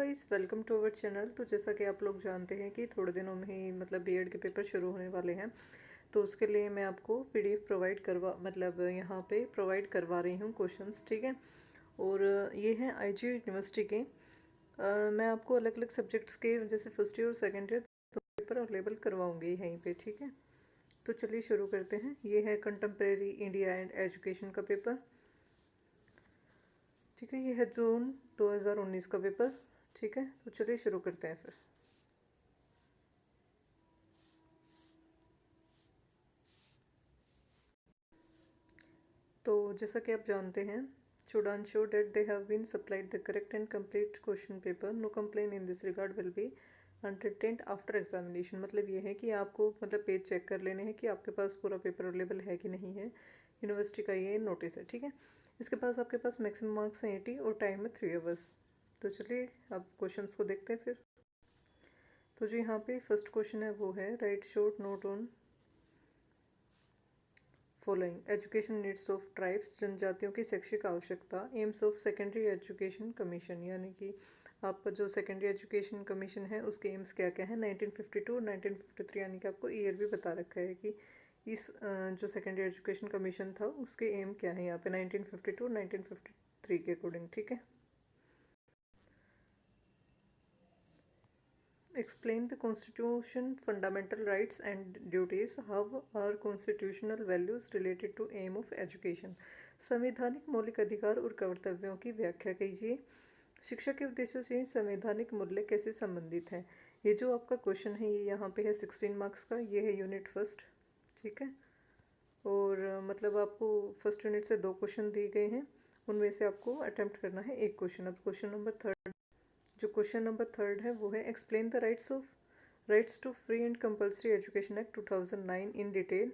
Guys, welcome to our channel. तो जैसा कि आप लोग जानते हैं कि थोड़े दिनों में ही बीएड के पेपर शुरू होने वाले हैं। तो उसके लिए मैं आपको पीडीएफ प्रोवाइड करवा यहाँ पे प्रोवाइड करवा रही हूँ क्वेश्चंस, ठीक है। और ये हैं आईजी यूनिवर्सिटी के। मैं आपको अलग अलग सब्जेक्ट्स के जैसे फर्स्ट ईयर और सेकेंड ईयर तो पेपर अवेलेबल करवाऊँगी यहीं पर, ठीक है। तो चलिए शुरू करते हैं। ये है कंटेम्प्रेरी इंडिया एंड एजुकेशन का पेपर, ठीक है। ये है जून 2019 का पेपर, ठीक है। तो चलिए शुरू करते हैं फिर। तो जैसा कि आप जानते हैं, should ensure that they have been supplied the correct and complete question paper. No complaint in this regard will be entertained after examination। मतलब ये है कि आपको पेज चेक कर लेने हैं कि आपके पास पूरा पेपर अवेलेबल है कि नहीं है। यूनिवर्सिटी का ये नोटिस है, ठीक है। इसके पास आपके पास मैक्सिमम मार्क्स हैं 80 और टाइम है 3 आवर्स। तो चलिए अब क्वेश्चंस को देखते हैं फिर। तो जो यहाँ पे फर्स्ट क्वेश्चन है वो है right short note on following education needs of tribes, जनजातियों की शैक्षिक आवश्यकता। AIIMS of secondary education commission, यानी कि आपका जो सेकेंडरी एजुकेशन कमीशन है उसके एम्स क्या क्या है। 1952 1953, यानी कि आपको ईयर भी बता रखा है कि इस जो सेकेंडरी एजुकेशन कमीशन था उसके एम क्या है यहाँ पे 1952 1953 के अकॉर्डिंग, ठीक है। Explain the Constitution, fundamental rights and duties. How are constitutional values related to aim of education? संवैधानिक मौलिक अधिकार और कर्तव्यों की व्याख्या कीजिए। शिक्षा के उद्देश्यों से संवैधानिक मूल्य कैसे संबंधित हैं। ये जो आपका क्वेश्चन है ये यहाँ पे है 16 मार्क्स का। ये है यूनिट फर्स्ट, ठीक है। और आपको फर्स्ट यूनिट से 2 क्वेश्चन दिए गए हैं, उनमें से आपको अटेम्प्ट करना है एक क्वेश्चन। अब क्वेश्चन नंबर थर्ड, जो क्वेश्चन नंबर थर्ड है वो है explain the rights to free and compulsory education act 2009 in detail.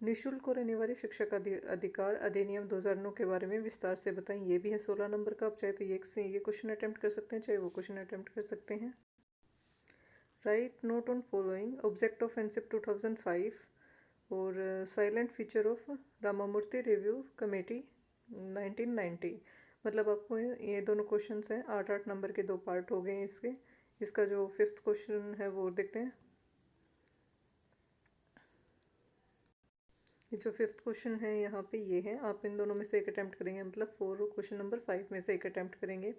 निःशुल्क और अनिवार्य शिक्षा का अधिकार अधिनियम 2009 के बारे में विस्तार से बताएं। ये भी है 16 नंबर का। आप चाहे तो ये क्वेश्चन अटेम्प्ट कर सकते हैं, चाहे वो क्वेश्चन अटेम्प्ट कर सकते हैं। Write note on following object of एनसिप 2005 और salient feature of Ramamurti review committee 1990। आपको ये दोनों क्वेश्चंस हैं, 8-8 नंबर के 2 पार्ट हो गए हैं इसके। इसका जो फिफ्थ क्वेश्चन है वो देखते हैं। ये जो फिफ्थ क्वेश्चन है यहाँ पे ये है, आप इन दोनों में से एक अटैम्प्ट करेंगे, 4 और क्वेश्चन नंबर 5 में से एक अटैम्प्ट करेंगे।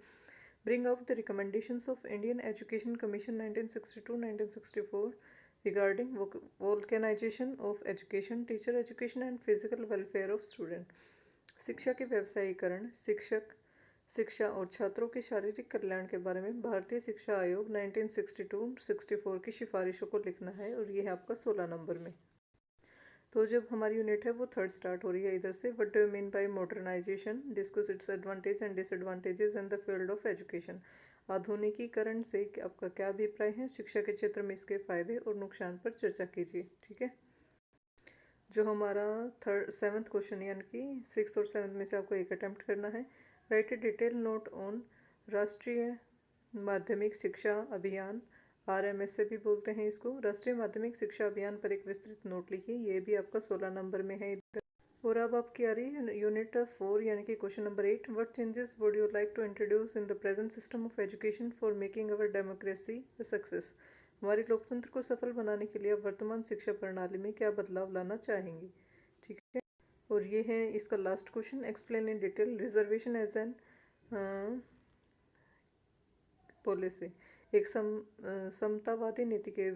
Bring out the recommendations of Indian Education Commission 1962-1964 regarding vocationalisation of education, teacher education and physical welfare of student. शिक्षा के व्यवसायीकरण, शिक्षा और छात्रों के शारीरिक कल्याण के बारे में भारतीय शिक्षा आयोग 1962-64 की सिफारिशों को लिखना है, और ये है आपका 16 नंबर में। तो जब हमारी यूनिट है वो थर्ड स्टार्ट हो रही है इधर से। What do you mean by modernisation, discuss its advantage and disadvantages in the field of education. आधुनिकीकरण से आपका क्या अभिप्राय है, शिक्षा के क्षेत्र में इसके फायदे और नुकसान पर चर्चा कीजिए, ठीक है। जो हमारा सेवन्थ क्वेश्चन, यानी कि 6 और 7 में से आपको एक अटैम्प्ट करना है। Right A detail note on राष्ट्रीय माध्यमिक शिक्षा अभियान, RMS से भी बोलते हैं इसको, राष्ट्रीय माध्यमिक शिक्षा अभियान पर एक विस्तृत नोट लिखिए। ये भी आपका 16 नंबर में है इधर। और अब आपकी आ रही है यूनिट 4, यानी कि question number 8। What changes would you like to introduce in the present system of education for making our democracy a success. हमारे लोकतंत्र को सफल बनाने के लिए आप वर्तमान शिक्षा प्रणाली में क्या बदलाव लाना चाहेंगे, ठीक है। और ये है इसका last question, explain in detail reservation as an policy. एक समतावादी नीति के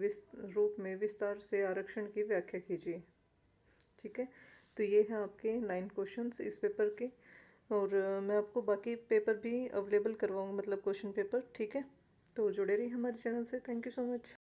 रूप में विस्तार से आरक्षण की व्याख्या कीजिए, ठीक है। तो ये हैं आपके 9 क्वेश्चंस इस पेपर के। और मैं आपको बाकी पेपर भी अवेलेबल करवाऊँगी, क्वेश्चन पेपर, ठीक है। तो जुड़े रहिए हमारे चैनल से। Thank you so much.